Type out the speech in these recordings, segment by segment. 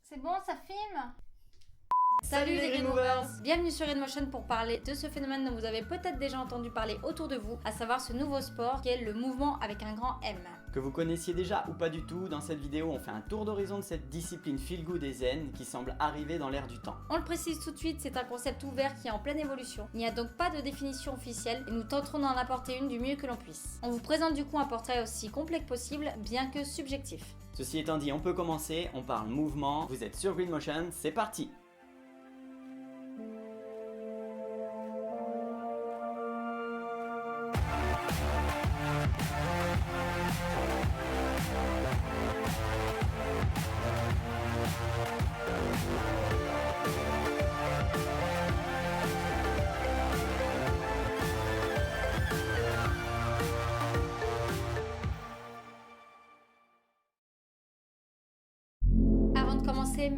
C'est bon, ça filme? Salut les Green Movers! Bienvenue sur Greenmotion pour parler de ce phénomène dont vous avez peut-être déjà entendu parler autour de vous, à savoir ce nouveau sport qui est le mouvement avec un grand M. Que vous connaissiez déjà ou pas du tout, dans cette vidéo on fait un tour d'horizon de cette discipline feel good et zen qui semble arriver dans l'air du temps. On le précise tout de suite, c'est un concept ouvert qui est en pleine évolution. Il n'y a donc pas de définition officielle et nous tenterons d'en apporter une du mieux que l'on puisse. On vous présente du coup un portrait aussi complet que possible, bien que subjectif. Ceci étant dit, on peut commencer, on parle mouvement, vous êtes sur Greenmotion, c'est parti!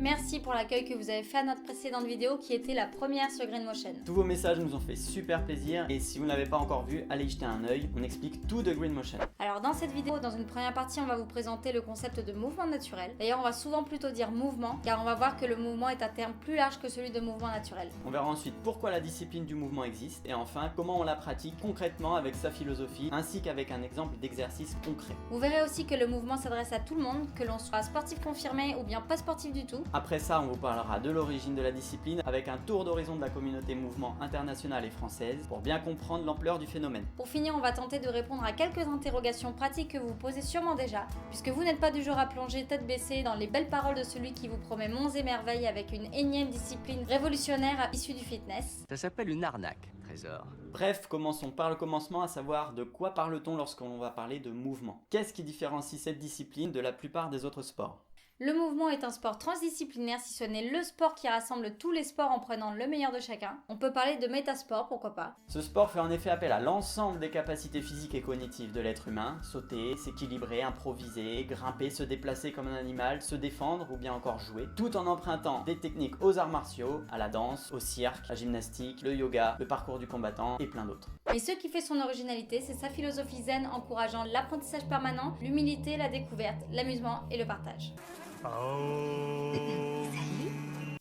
Merci pour l'accueil que vous avez fait à notre précédente vidéo qui était la première sur Greenmotion. Tous vos messages nous ont fait super plaisir et si vous ne l'avez pas encore vu, allez y jeter un œil, on explique tout de Greenmotion. Alors dans cette vidéo, dans une première partie, on va vous présenter le concept de mouvement naturel. D'ailleurs, on va souvent plutôt dire mouvement, car on va voir que le mouvement est un terme plus large que celui de mouvement naturel. On verra ensuite pourquoi la discipline du mouvement existe et enfin comment on la pratique concrètement avec sa philosophie ainsi qu'avec un exemple d'exercice concret. Vous verrez aussi que le mouvement s'adresse à tout le monde, que l'on soit sportif confirmé ou bien pas sportif du tout. Après ça, on vous parlera de l'origine de la discipline avec un tour d'horizon de la communauté mouvement internationale et française pour bien comprendre l'ampleur du phénomène. Pour finir, on va tenter de répondre à quelques interrogations pratiques que vous posez sûrement déjà, puisque vous n'êtes pas du genre à plonger tête baissée dans les belles paroles de celui qui vous promet monts et merveilles avec une énième discipline révolutionnaire issue du fitness. Ça s'appelle une arnaque, Trésor. Bref, commençons par le commencement, à savoir de quoi parle-t-on lorsqu'on va parler de mouvement. Qu'est-ce qui différencie cette discipline de la plupart des autres sports ? Le mouvement est un sport transdisciplinaire, si ce n'est le sport qui rassemble tous les sports en prenant le meilleur de chacun. On peut parler de métasport, pourquoi pas. Ce sport fait en effet appel à l'ensemble des capacités physiques et cognitives de l'être humain, sauter, s'équilibrer, improviser, grimper, se déplacer comme un animal, se défendre ou bien encore jouer, tout en empruntant des techniques aux arts martiaux, à la danse, au cirque, la gymnastique, le yoga, le parcours du combattant et plein d'autres. Et ce qui fait son originalité, c'est sa philosophie zen encourageant l'apprentissage permanent, l'humilité, la découverte, l'amusement et le partage.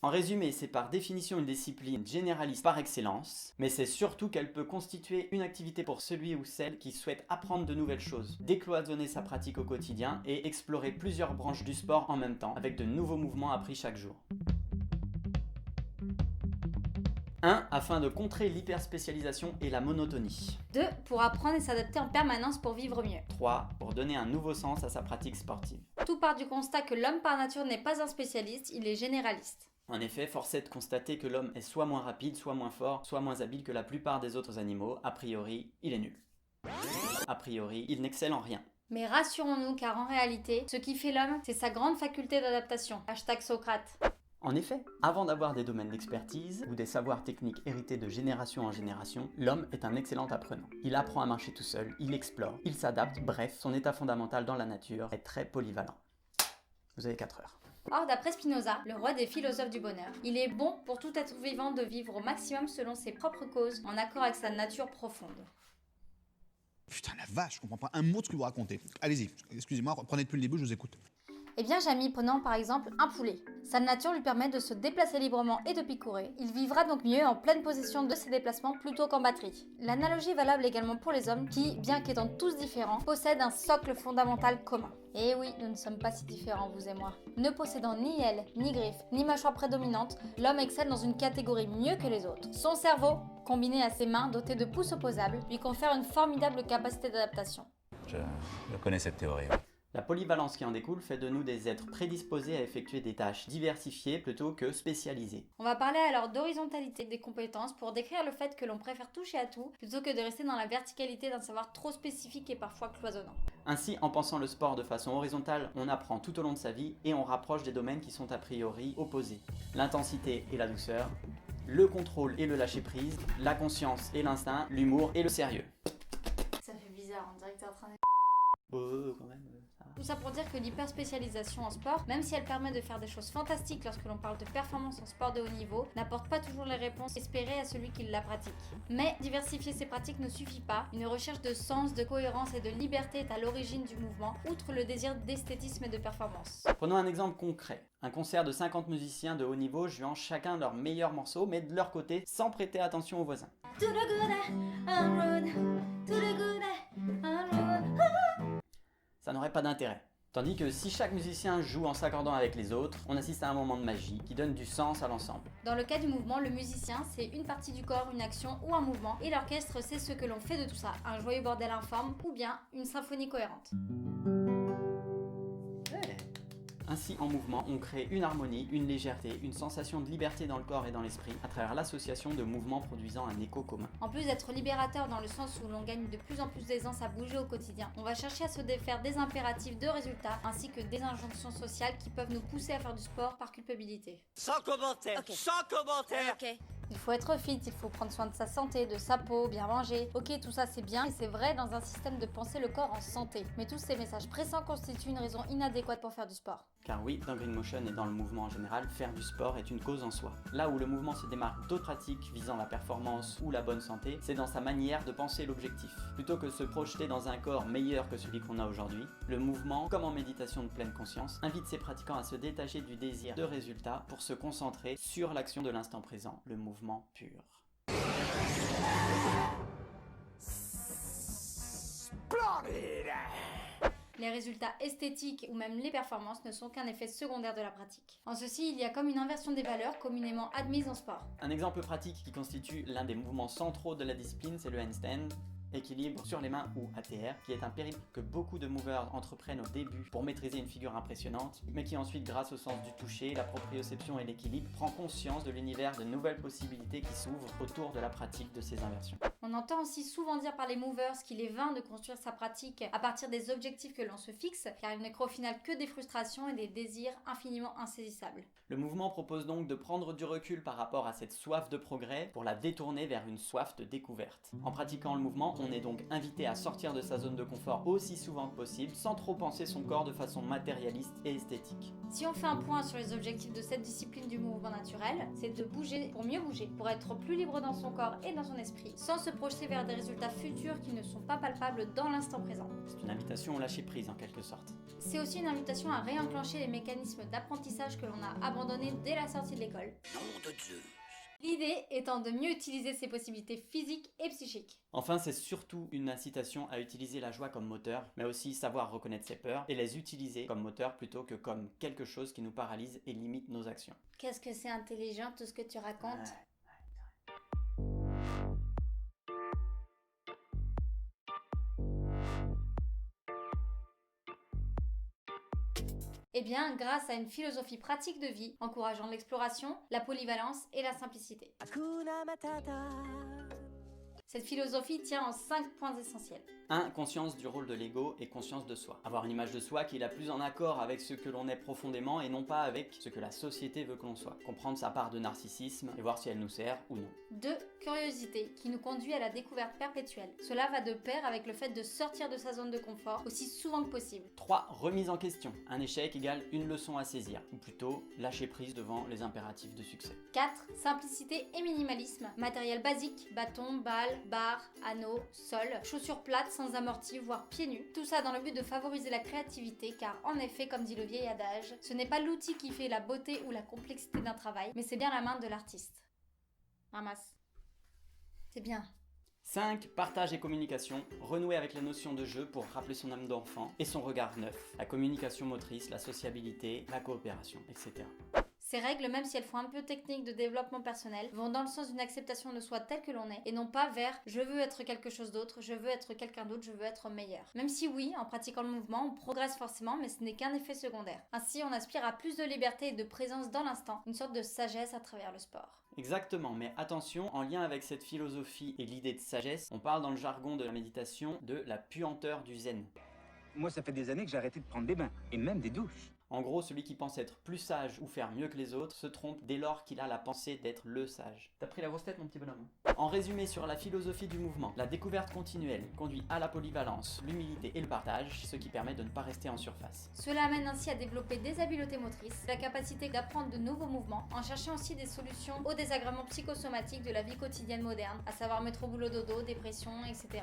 En résumé, c'est par définition une discipline généraliste par excellence, mais c'est surtout qu'elle peut constituer une activité pour celui ou celle qui souhaite apprendre de nouvelles choses, décloisonner sa pratique au quotidien et explorer plusieurs branches du sport en même temps, avec de nouveaux mouvements appris chaque jour. 1. Afin de contrer l'hyperspécialisation et la monotonie. 2. Pour apprendre et s'adapter en permanence pour vivre mieux. 3. Pour donner un nouveau sens à sa pratique sportive. Tout part du constat que l'homme par nature n'est pas un spécialiste, il est généraliste. En effet, force est de constater que l'homme est soit moins rapide, soit moins fort, soit moins habile que la plupart des autres animaux. A priori, il est nul. A priori, il n'excelle en rien. Mais rassurons-nous car en réalité, ce qui fait l'homme, c'est sa grande faculté d'adaptation. Hashtag Socrate. En effet, avant d'avoir des domaines d'expertise ou des savoirs techniques hérités de génération en génération, l'homme est un excellent apprenant. Il apprend à marcher tout seul, il explore, il s'adapte, bref, son état fondamental dans la nature est très polyvalent. Vous avez 4 heures. Or, d'après Spinoza, le roi des philosophes du bonheur, il est bon pour tout être vivant de vivre au maximum selon ses propres causes, en accord avec sa nature profonde. Putain la vache, je comprends pas un mot de ce que vous racontez. Allez-y, excusez-moi, reprenez depuis le début, je vous écoute. Eh bien Jamy, prenons par exemple un poulet. Sa nature lui permet de se déplacer librement et de picorer. Il vivra donc mieux en pleine possession de ses déplacements plutôt qu'en batterie. L'analogie est valable également pour les hommes qui, bien qu'étant tous différents, possèdent un socle fondamental commun. Et oui, nous ne sommes pas si différents, vous et moi. Ne possédant ni ailes, ni griffes, ni mâchoire prédominante, l'homme excelle dans une catégorie mieux que les autres. Son cerveau, combiné à ses mains dotées de pouces opposables, lui confère une formidable capacité d'adaptation. Je connais cette théorie. La polyvalence qui en découle fait de nous des êtres prédisposés à effectuer des tâches diversifiées plutôt que spécialisées. On va parler alors d'horizontalité des compétences pour décrire le fait que l'on préfère toucher à tout plutôt que de rester dans la verticalité d'un savoir trop spécifique et parfois cloisonnant. Ainsi, en pensant le sport de façon horizontale, on apprend tout au long de sa vie et on rapproche des domaines qui sont a priori opposés. L'intensité et la douceur, le contrôle et le lâcher-prise, la conscience et l'instinct, l'humour et le sérieux. Ça fait bizarre, on dirait que t'es en train de... Quand même, ça va. Tout ça pour dire que l'hyperspécialisation en sport, même si elle permet de faire des choses fantastiques lorsque l'on parle de performance en sport de haut niveau, n'apporte pas toujours les réponses espérées à celui qui la pratique. Mais diversifier ses pratiques ne suffit pas, une recherche de sens, de cohérence et de liberté est à l'origine du mouvement, outre le désir d'esthétisme et de performance. Prenons un exemple concret. Un concert de 50 musiciens de haut niveau jouant chacun leur meilleur morceau, mais de leur côté, sans prêter attention aux voisins. Ça n'aurait pas d'intérêt. Tandis que si chaque musicien joue en s'accordant avec les autres, on assiste à un moment de magie qui donne du sens à l'ensemble. Dans le cas du mouvement, le musicien, c'est une partie du corps, une action ou un mouvement, et l'orchestre, c'est ce que l'on fait de tout ça, un joyeux bordel informe ou bien une symphonie cohérente. Ainsi, en mouvement, on crée une harmonie, une légèreté, une sensation de liberté dans le corps et dans l'esprit à travers l'association de mouvements produisant un écho commun. En plus d'être libérateur dans le sens où l'on gagne de plus en plus d'aisance à bouger au quotidien, on va chercher à se défaire des impératifs de résultats ainsi que des injonctions sociales qui peuvent nous pousser à faire du sport par culpabilité. Sans commentaire, sans commentaire. Il faut être fit, il faut prendre soin de sa santé, de sa peau, bien manger. Ok, tout ça c'est bien et c'est vrai dans un système de penser le corps en santé. Mais tous ces messages pressants constituent une raison inadéquate pour faire du sport. Car oui, dans Green Motion et dans le mouvement en général, faire du sport est une cause en soi. Là où le mouvement se démarque d'autres pratiques visant la performance ou la bonne santé, c'est dans sa manière de penser l'objectif. Plutôt que se projeter dans un corps meilleur que celui qu'on a aujourd'hui, le mouvement, comme en méditation de pleine conscience, invite ses pratiquants à se détacher du désir de résultat pour se concentrer sur l'action de l'instant présent, le mouvement pur. Les résultats esthétiques ou même les performances ne sont qu'un effet secondaire de la pratique. En ceci, il y a comme une inversion des valeurs communément admises en sport. Un exemple pratique qui constitue l'un des mouvements centraux de la discipline, c'est le handstand. Équilibre sur les mains ou ATR, qui est un périple que beaucoup de movers entreprennent au début pour maîtriser une figure impressionnante, mais qui ensuite, grâce au sens du toucher, la proprioception et l'équilibre, prend conscience de l'univers de nouvelles possibilités qui s'ouvrent autour de la pratique de ces inversions. On entend aussi souvent dire par les movers qu'il est vain de construire sa pratique à partir des objectifs que l'on se fixe, car il ne crée au final que des frustrations et des désirs infiniment insaisissables. Le mouvement propose donc de prendre du recul par rapport à cette soif de progrès pour la détourner vers une soif de découverte. En pratiquant le mouvement, on est donc invité à sortir de sa zone de confort aussi souvent que possible, sans trop penser son corps de façon matérialiste et esthétique. Si on fait un point sur les objectifs de cette discipline du mouvement naturel, c'est de bouger pour mieux bouger, pour être plus libre dans son corps et dans son esprit, sans se projeter vers des résultats futurs qui ne sont pas palpables dans l'instant présent. C'est une invitation au lâcher prise en quelque sorte. C'est aussi une invitation à réenclencher les mécanismes d'apprentissage que l'on a abandonnés dès la sortie de l'école. Nom de Dieu. L'idée étant de mieux utiliser ses possibilités physiques et psychiques. Enfin, c'est surtout une incitation à utiliser la joie comme moteur, mais aussi savoir reconnaître ses peurs et les utiliser comme moteur plutôt que comme quelque chose qui nous paralyse et limite nos actions. Qu'est-ce que c'est intelligent tout ce que tu racontes? Eh bien, grâce à une philosophie pratique de vie, encourageant l'exploration, la polyvalence et la simplicité. Hakuna Matata. Cette philosophie tient en 5 points essentiels. 1. Conscience du rôle de l'ego et conscience de soi. Avoir une image de soi qui est la plus en accord avec ce que l'on est profondément et non pas avec ce que la société veut que l'on soit. Comprendre sa part de narcissisme et voir si elle nous sert ou non. 2. Curiosité, qui nous conduit à la découverte perpétuelle. Cela va de pair avec le fait de sortir de sa zone de confort aussi souvent que possible. 3. Remise en question. Un échec égale une leçon à saisir, ou plutôt lâcher prise devant les impératifs de succès. 4. Simplicité et minimalisme. Matériel basique, bâton, balle, barre, anneau, sol, chaussures plates sans amorti, voire pieds nus. Tout ça dans le but de favoriser la créativité, car en effet, comme dit le vieil adage, ce n'est pas l'outil qui fait la beauté ou la complexité d'un travail, mais c'est bien la main de l'artiste. Ramasse. C'est bien. 5. Partage et communication. Renouer avec la notion de jeu pour rappeler son âme d'enfant et son regard neuf. La communication motrice, la sociabilité, la coopération, etc. Ces règles, même si elles font un peu technique de développement personnel, vont dans le sens d'une acceptation de soi tel que l'on est, et non pas vers « je veux être quelque chose d'autre, je veux être quelqu'un d'autre, je veux être meilleur ». Même si oui, en pratiquant le mouvement, on progresse forcément, mais ce n'est qu'un effet secondaire. Ainsi, on aspire à plus de liberté et de présence dans l'instant, une sorte de sagesse à travers le sport. Exactement, mais attention, en lien avec cette philosophie et l'idée de sagesse, on parle dans le jargon de la méditation de la puanteur du zen. Moi, ça fait des années que j'ai arrêté de prendre des bains, et même des douches. En gros, celui qui pense être plus sage ou faire mieux que les autres se trompe dès lors qu'il a la pensée d'être le sage. T'as pris la grosse tête, mon petit bonhomme? En résumé sur la philosophie du mouvement, la découverte continuelle conduit à la polyvalence, l'humilité et le partage, ce qui permet de ne pas rester en surface. Cela amène ainsi à développer des habiletés motrices, la capacité d'apprendre de nouveaux mouvements, en cherchant aussi des solutions aux désagréments psychosomatiques de la vie quotidienne moderne, à savoir métro boulot dodo, dépression, etc.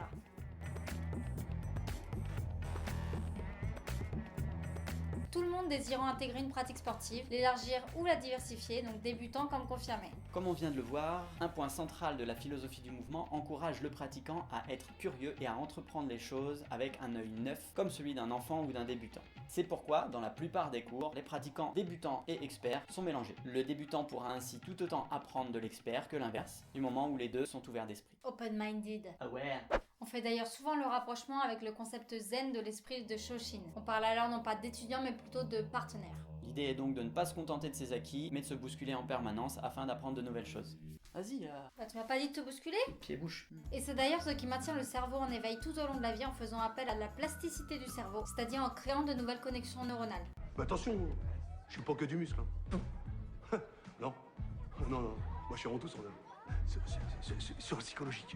Tout le monde désirant intégrer une pratique sportive, l'élargir ou la diversifier, donc débutant comme confirmé. Comme on vient de le voir, un point central de la philosophie du mouvement encourage le pratiquant à être curieux et à entreprendre les choses avec un œil neuf, comme celui d'un enfant ou d'un débutant. C'est pourquoi, dans la plupart des cours, les pratiquants débutants et experts sont mélangés. Le débutant pourra ainsi tout autant apprendre de l'expert que l'inverse, du moment où les deux sont ouverts d'esprit. Open-minded. Ah ouais. On fait d'ailleurs souvent le rapprochement avec le concept zen de l'esprit de Shoshin. On parle alors non pas d'étudiants mais plutôt de partenaires. L'idée est donc de ne pas se contenter de ses acquis, mais de se bousculer en permanence afin d'apprendre de nouvelles choses. Vas-y, Bah tu m'as pas dit de te bousculer? pied-bouche. Et c'est d'ailleurs ce qui maintient le cerveau en éveil tout au long de la vie en faisant appel à la plasticité du cerveau, c'est-à-dire en créant de nouvelles connexions neuronales. Mais attention, je suis pas que du muscle. Hein. Non, non, moi je suis avant tout sur le psychologique.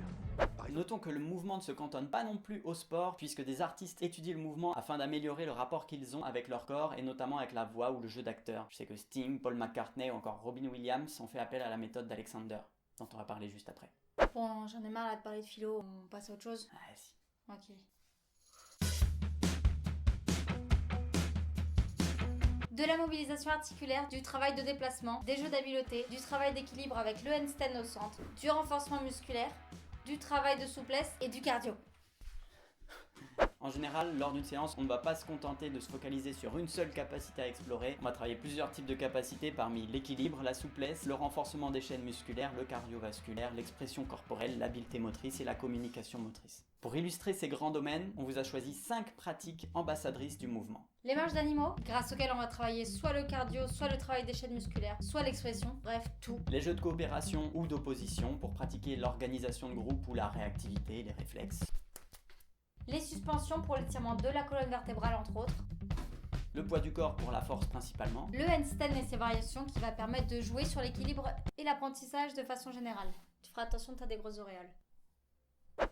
Notons que le mouvement ne se cantonne pas non plus au sport, puisque des artistes étudient le mouvement afin d'améliorer le rapport qu'ils ont avec leur corps, et notamment avec la voix ou le jeu d'acteur. Je sais que Sting, Paul McCartney ou encore Robin Williams ont fait appel à la méthode d'Alexander, dont on va parler juste après. Bon, j'en ai marre là de parler de philo, on passe à autre chose. Ah si. Ok. De la mobilisation articulaire, du travail de déplacement, des jeux d'habileté, du travail d'équilibre avec le handstand au centre, du renforcement musculaire, du travail de souplesse et du cardio. En général, lors d'une séance, on ne va pas se contenter de se focaliser sur une seule capacité à explorer. On va travailler plusieurs types de capacités parmi l'équilibre, la souplesse, le renforcement des chaînes musculaires, le cardiovasculaire, l'expression corporelle, l'habileté motrice et la communication motrice. Pour illustrer ces grands domaines, on vous a choisi 5 pratiques ambassadrices du mouvement. Les marches d'animaux, grâce auxquelles on va travailler soit le cardio, soit le travail des chaînes musculaires, soit l'expression, bref, tout. Les jeux de coopération ou d'opposition pour pratiquer l'organisation de groupe ou la réactivité, les réflexes. Les suspensions pour l'étirement de la colonne vertébrale entre autres. Le poids du corps pour la force principalement. Le handstand et ses variations qui va permettre de jouer sur l'équilibre et l'apprentissage de façon générale. Tu feras attention, t'as des grosses auréoles.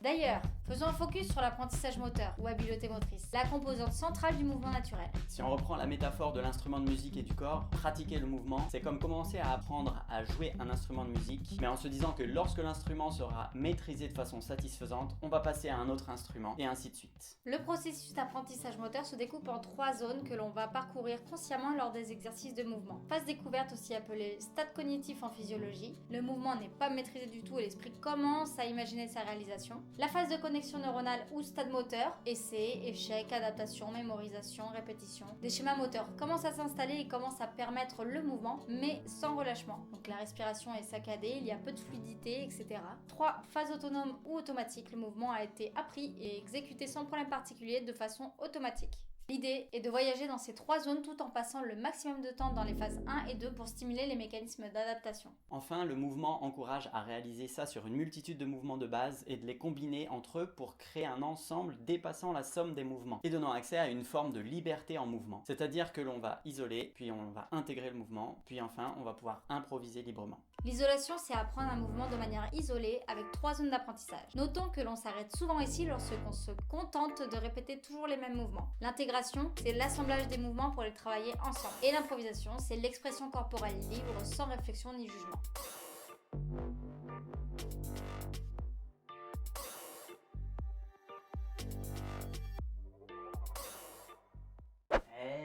D'ailleurs, faisons un focus sur l'apprentissage moteur ou habileté motrice, la composante centrale du mouvement naturel. Si on reprend la métaphore de l'instrument de musique et du corps, pratiquer le mouvement, c'est comme commencer à apprendre à jouer un instrument de musique, mais en se disant que lorsque l'instrument sera maîtrisé de façon satisfaisante, on va passer à un autre instrument, et ainsi de suite. Le processus d'apprentissage moteur se découpe en 3 zones que l'on va parcourir consciemment lors des exercices de mouvement. Phase découverte, aussi appelée stade cognitif en physiologie. Le mouvement n'est pas maîtrisé du tout et l'esprit commence à imaginer sa réalisation. La phase de connexion neuronale ou stade moteur, essai, échec, adaptation, mémorisation, répétition. Des schémas moteurs commencent à s'installer et commencent à permettre le mouvement, mais sans relâchement. Donc la respiration est saccadée, il y a peu de fluidité, etc. 3. Phase autonome ou automatique, le mouvement a été appris et exécuté sans problème particulier de façon automatique. L'idée est de voyager dans ces 3 zones tout en passant le maximum de temps dans les phases 1 et 2 pour stimuler les mécanismes d'adaptation. Enfin, le mouvement encourage à réaliser ça sur une multitude de mouvements de base et de les combiner entre eux pour créer un ensemble dépassant la somme des mouvements et donnant accès à une forme de liberté en mouvement. C'est-à-dire que l'on va isoler, puis on va intégrer le mouvement, puis enfin on va pouvoir improviser librement. L'isolation, c'est apprendre un mouvement de manière isolée avec 3 zones d'apprentissage. Notons que l'on s'arrête souvent ici lorsqu'on se contente de répéter toujours les mêmes mouvements. L'intégration, c'est l'assemblage des mouvements pour les travailler ensemble. Et l'improvisation, c'est l'expression corporelle libre sans réflexion ni jugement.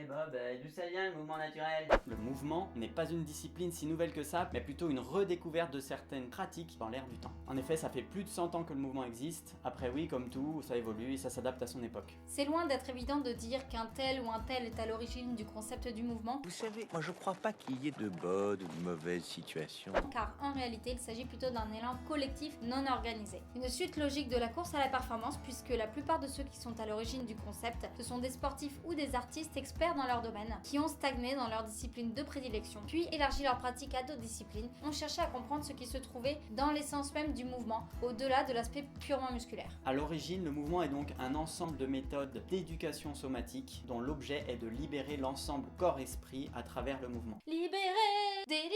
Bob, d'où ça vient le mouvement naturel? Le mouvement n'est pas une discipline si nouvelle que ça, mais plutôt une redécouverte de certaines pratiques dans l'air du temps. En effet, ça fait plus de 100 ans que le mouvement existe. Après oui, comme tout, ça évolue et ça s'adapte à son époque. C'est loin d'être évident de dire qu'un tel ou un tel est à l'origine du concept du mouvement, Vous savez, moi je crois pas qu'il y ait de bonnes ou de mauvaises situations. car en réalité, il s'agit plutôt d'un élan collectif non organisé. Une suite logique de la course à la performance, puisque la plupart de ceux qui sont à l'origine du concept, ce sont des sportifs ou des artistes experts experts dans leur domaine, qui ont stagné dans leur discipline de prédilection, puis élargi leur pratique à d'autres disciplines, ont cherché à comprendre ce qui se trouvait dans l'essence même du mouvement, au-delà de l'aspect purement musculaire. À l'origine, le mouvement est donc un ensemble de méthodes d'éducation somatique dont l'objet est de libérer l'ensemble corps-esprit à travers le mouvement. Libéré, délivré,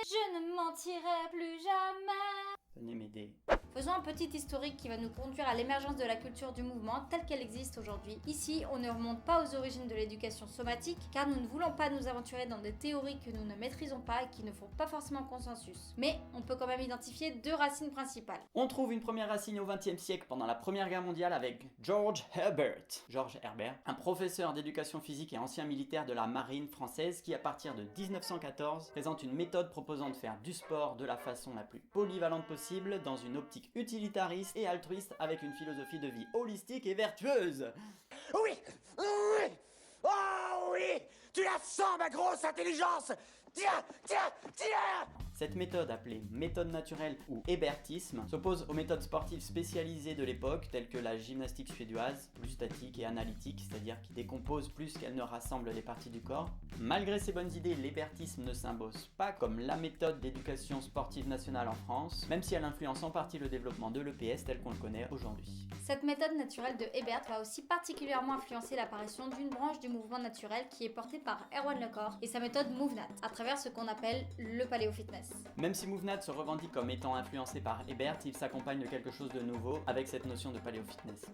je ne mentirai plus jamais. Venez m'aider. Faisons un petit historique qui va nous conduire à l'émergence de la culture du mouvement telle qu'elle existe aujourd'hui. Ici, on ne remonte pas aux origines de l'éducation somatique, car nous ne voulons pas nous aventurer dans des théories que nous ne maîtrisons pas et qui ne font pas forcément consensus. Mais on peut quand même identifier deux racines principales. On trouve une première racine au XXe siècle pendant la Première Guerre mondiale avec George Herbert, un professeur d'éducation physique et ancien militaire de la marine française qui, à partir de 1914, présente une méthode proposant de faire du sport de la façon la plus polyvalente possible dans une optique utilitariste et altruiste avec une philosophie de vie holistique et vertueuse. Oui! Oui! Oh oui! Tu la sens, ma grosse intelligence! Tiens! Tiens! Tiens! Cette méthode, appelée méthode naturelle ou hébertisme, s'oppose aux méthodes sportives spécialisées de l'époque, telles que la gymnastique suédoise, plus statique et analytique, c'est-à-dire qui décompose plus qu'elle ne rassemble les parties du corps. Malgré ces bonnes idées, l'hébertisme ne s'impose pas comme la méthode d'éducation sportive nationale en France, même si elle influence en partie le développement de l'EPS tel qu'on le connaît aujourd'hui. Cette méthode naturelle de Hebert va aussi particulièrement influencer l'apparition d'une branche du mouvement naturel qui est portée par Erwan Le Corre et sa méthode MoveNat, à travers ce qu'on appelle le paléo-fitness. Même si MoveNat se revendique comme étant influencé par Hebert, il s'accompagne de quelque chose de nouveau avec cette notion de paléo-fitness.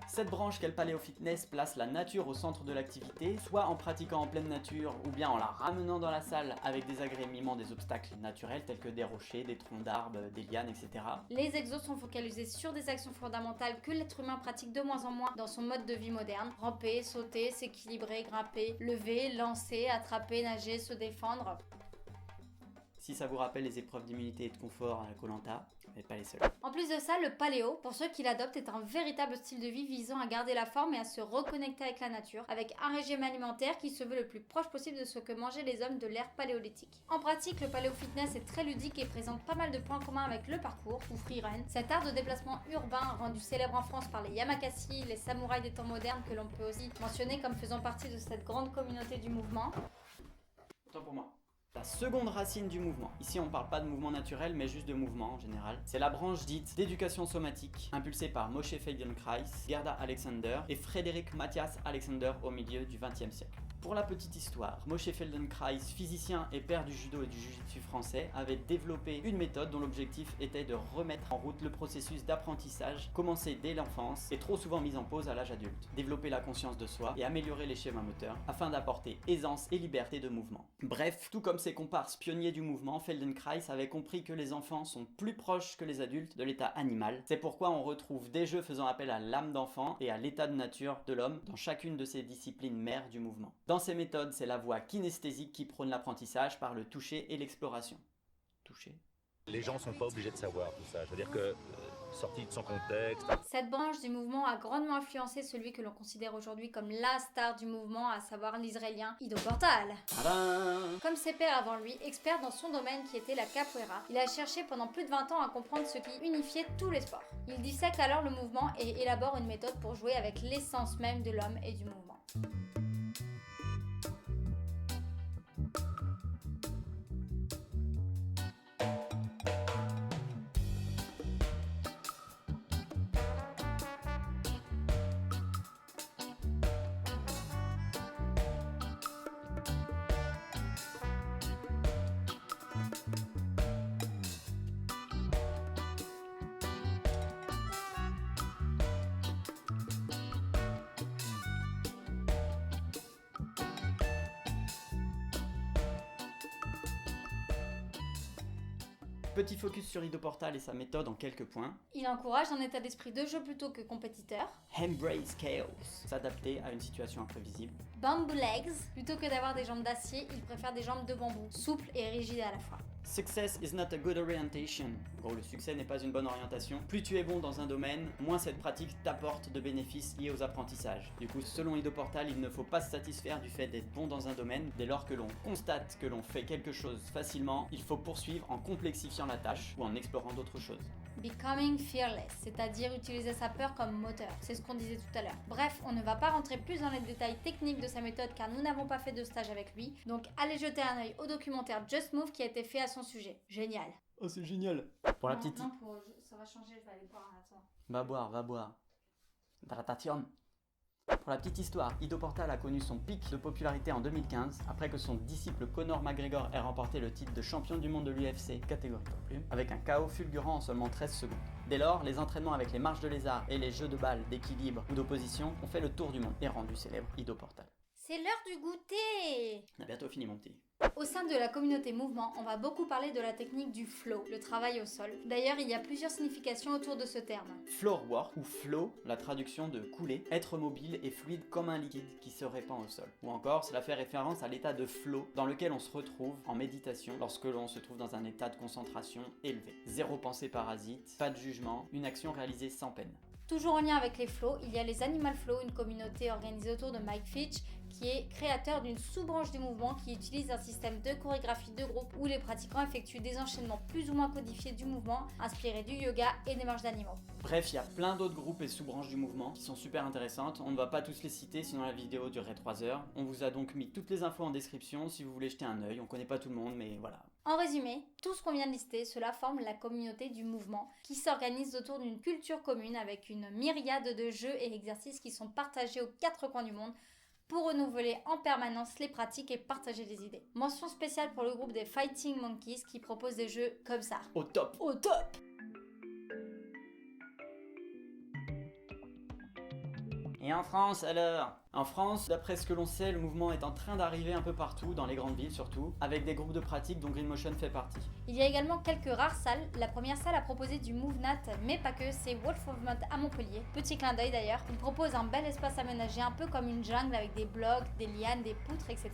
Cette branche qu'est le paléo-fitness place la nature au centre de l'activité, soit en pratiquant en pleine nature ou bien en la ramenant dans la salle avec des agréments des obstacles naturels tels que des rochers, des troncs d'arbres, des lianes, etc. Les exos sont focalisés sur des actions fondamentales que l'être humain pratique de moins en moins dans son mode de vie moderne. Ramper, sauter, s'équilibrer, grimper, lever, lancer, attraper, nager, se défendre. Si ça vous rappelle les épreuves d'immunité et de confort à la Koh-Lanta, vous n'êtes pas les seuls. En plus de ça, le paléo, pour ceux qui l'adoptent, est un véritable style de vie visant à garder la forme et à se reconnecter avec la nature, avec un régime alimentaire qui se veut le plus proche possible de ce que mangeaient les hommes de l'ère paléolithique. En pratique, le paléo-fitness est très ludique et présente pas mal de points communs avec le parcours, ou freerun, cet art de déplacement urbain rendu célèbre en France par les Yamakasi, les samouraïs des temps modernes que l'on peut aussi mentionner comme faisant partie de cette grande communauté du mouvement. Autant pour moi. La seconde racine du mouvement. Ici, on parle pas de mouvement naturel, mais juste de mouvement en général. C'est la branche dite d'éducation somatique, impulsée par Moshe Feldenkrais, Gerda Alexander et Frédéric Matthias Alexander au milieu du XXe siècle. Pour la petite histoire, Moshe Feldenkrais, physicien et père du judo et du jiu-jitsu français, avait développé une méthode dont l'objectif était de remettre en route le processus d'apprentissage commencé dès l'enfance et trop souvent mis en pause à l'âge adulte, développer la conscience de soi et améliorer les schémas moteurs afin d'apporter aisance et liberté de mouvement. Bref, tout comme ses comparses pionniers du mouvement, Feldenkrais avait compris que les enfants sont plus proches que les adultes de l'état animal. C'est pourquoi on retrouve des jeux faisant appel à l'âme d'enfant et à l'état de nature de l'homme dans chacune de ces disciplines mères du mouvement. Dans ces méthodes, c'est la voie kinesthésique qui prône l'apprentissage par le toucher et l'exploration. Toucher ? Les gens sont pas obligés de savoir tout ça. Je veux dire que, sorti de son contexte... Cette branche du mouvement a grandement influencé celui que l'on considère aujourd'hui comme la star du mouvement, à savoir l'Israélien Ido Portal. Tadam ! Comme ses pairs avant lui, expert dans son domaine qui était la capoeira, il a cherché pendant plus de 20 ans à comprendre ce qui unifiait tous les sports. Il dissèque alors le mouvement et élabore une méthode pour jouer avec l'essence même de l'homme et du mouvement. Petit focus sur Ido Portal et sa méthode en quelques points. Il encourage un état d'esprit de jeu plutôt que compétiteur. Embrace chaos, s'adapter à une situation imprévisible. Bamboo legs, plutôt que d'avoir des jambes d'acier, il préfère des jambes de bambou, souples et rigides à la fois. Success is not a good orientation. En gros, le succès n'est pas une bonne orientation. Plus tu es bon dans un domaine, moins cette pratique t'apporte de bénéfices liés aux apprentissages. Du coup, selon Idoportal, il ne faut pas se satisfaire du fait d'être bon dans un domaine. Dès lors que l'on constate que l'on fait quelque chose facilement, il faut poursuivre en complexifiant la tâche ou en explorant d'autres choses. Becoming fearless, c'est-à-dire utiliser sa peur comme moteur. C'est ce qu'on disait tout à l'heure. Bref, on ne va pas rentrer plus dans les détails techniques de sa méthode car nous n'avons pas fait de stage avec lui. Donc allez jeter un œil au documentaire Just Move qui a été fait à son sujet. Génial. Oh, c'est génial. Pour la petite... Non, ça va changer, je vais aller boire un instant. Va boire, va boire. Hydratation. Pour la petite histoire, Idoportal a connu son pic de popularité en 2015, après que son disciple Conor McGregor ait remporté le titre de champion du monde de l'UFC, catégorie poids plume, avec un KO fulgurant en seulement 13 secondes. Dès lors, les entraînements avec les marches de lézard et les jeux de balles, d'équilibre ou d'opposition ont fait le tour du monde et rendu célèbre Idoportal. C'est l'heure du goûter! On a bientôt fini mon petit. Au sein de la communauté mouvement, on va beaucoup parler de la technique du flow, le travail au sol. D'ailleurs, il y a plusieurs significations autour de ce terme. Floor work ou flow, la traduction de couler, être mobile et fluide comme un liquide qui se répand au sol. Ou encore, cela fait référence à l'état de flow dans lequel on se retrouve en méditation lorsque l'on se trouve dans un état de concentration élevé. Zéro pensée parasite, pas de jugement, une action réalisée sans peine. Toujours en lien avec les flows, il y a les Animal Flow, une communauté organisée autour de Mike Fitch, qui est créateur d'une sous-branche du mouvement qui utilise un système de chorégraphie de groupe où les pratiquants effectuent des enchaînements plus ou moins codifiés du mouvement, inspirés du yoga et des marches d'animaux. Bref, il y a plein d'autres groupes et sous-branches du mouvement qui sont super intéressantes. On ne va pas tous les citer, sinon la vidéo durerait 3 heures. On vous a donc mis toutes les infos en description si vous voulez jeter un œil. On connaît pas tout le monde, mais voilà. En résumé, tout ce qu'on vient de lister, cela forme la communauté du mouvement qui s'organise autour d'une culture commune avec une myriade de jeux et exercices qui sont partagés aux 4 coins du monde pour renouveler en permanence les pratiques et partager des idées. Mention spéciale pour le groupe des Fighting Monkeys qui propose des jeux comme ça. Au top! Au top! Et en France alors? En France, d'après ce que l'on sait, le mouvement est en train d'arriver un peu partout, dans les grandes villes surtout, avec des groupes de pratique dont Green Motion fait partie. Il y a également quelques rares salles. La première salle a proposé du MoveNat, mais pas que, c'est Wolf Movement à Montpellier. Petit clin d'œil d'ailleurs. Il propose un bel espace aménagé, un peu comme une jungle avec des blocs, des lianes, des poutres, etc.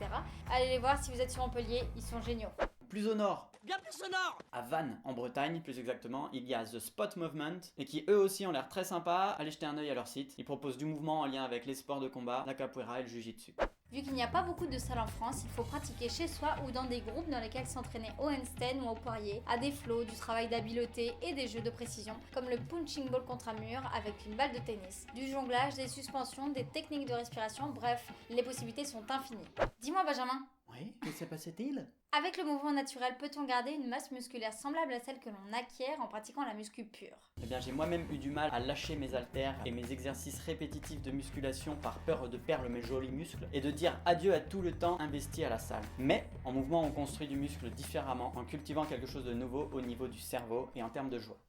Allez les voir si vous êtes sur Montpellier, ils sont géniaux. Plus au nord, Bien plus sonore! à Vannes, en Bretagne plus exactement, il y a The Spot Movement, et qui eux aussi ont l'air très sympas. Allez jeter un œil à leur site. Ils proposent du mouvement en lien avec les sports de combat, la capoeira et le jiu-jitsu. Vu qu'il n'y a pas beaucoup de salles en France, il faut pratiquer chez soi ou dans des groupes dans lesquels s'entraîner au handstand ou au poirier, à des flots, du travail d'habileté et des jeux de précision, comme le punching ball contre un mur avec une balle de tennis, du jonglage, des suspensions, des techniques de respiration, bref, les possibilités sont infinies. Dis-moi Benjamin, Oui, que s'est passé-t-il? avec le mouvement naturel, peut-on garder une masse musculaire semblable à celle que l'on acquiert en pratiquant la muscu pure? Eh bien, j'ai moi-même eu du mal à lâcher mes haltères et mes exercices répétitifs de musculation par peur de perdre mes jolis muscles et de dire adieu à tout le temps investi à la salle. Mais, en mouvement, on construit du muscle différemment en cultivant quelque chose de nouveau au niveau du cerveau et en termes de joie.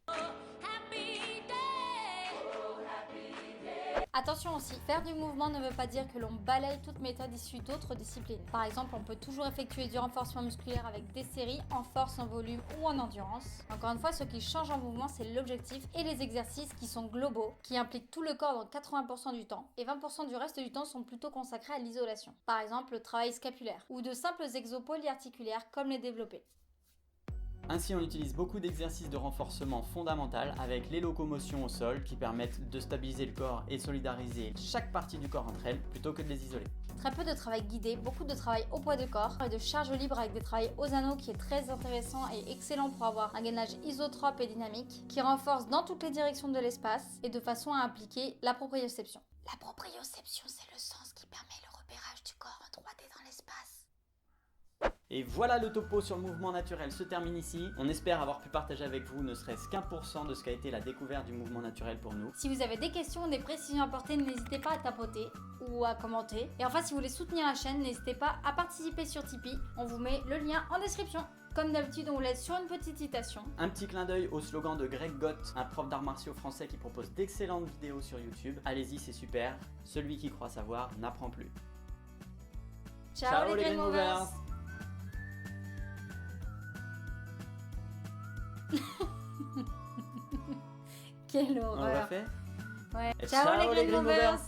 Attention aussi, faire du mouvement ne veut pas dire que l'on balaye toute méthode issue d'autres disciplines. Par exemple, on peut toujours effectuer du renforcement musculaire avec des séries en force, en volume ou en endurance. Encore une fois, ce qui change en mouvement, c'est l'objectif et les exercices qui sont globaux, qui impliquent tout le corps dans 80% du temps, et 20% du reste du temps sont plutôt consacrés à l'isolation. Par exemple, le travail scapulaire, ou de simples exos polyarticulaires comme les développés. Ainsi, on utilise beaucoup d'exercices de renforcement fondamental avec les locomotions au sol qui permettent de stabiliser le corps et solidariser chaque partie du corps entre elles plutôt que de les isoler. Très peu de travail guidé, beaucoup de travail au poids de corps et de charge libre avec des travails aux anneaux qui est très intéressant et excellent pour avoir un gainage isotrope et dynamique qui renforce dans toutes les directions de l'espace et de façon à impliquer la proprioception. La proprioception, c'est le sens qui permet le repérage du corps en 3D dans l'espace. Et voilà, le topo sur le mouvement naturel se termine ici. On espère avoir pu partager avec vous ne serait-ce qu'1% de ce qu'a été la découverte du mouvement naturel pour nous. Si vous avez des questions ou des précisions à apporter, n'hésitez pas à tapoter ou à commenter. Et enfin, si vous voulez soutenir la chaîne, n'hésitez pas à participer sur Tipeee. On vous met le lien en description. Comme d'habitude, on vous laisse sur une petite citation. Un petit clin d'œil au slogan de Greg Gott, un prof d'arts martiaux français qui propose d'excellentes vidéos sur YouTube. Allez-y, c'est super. Celui qui croit savoir n'apprend plus. Ciao les Green Movers. Quelle On horreur. l'a fait? Ouais. Et Ciao les Green Movers.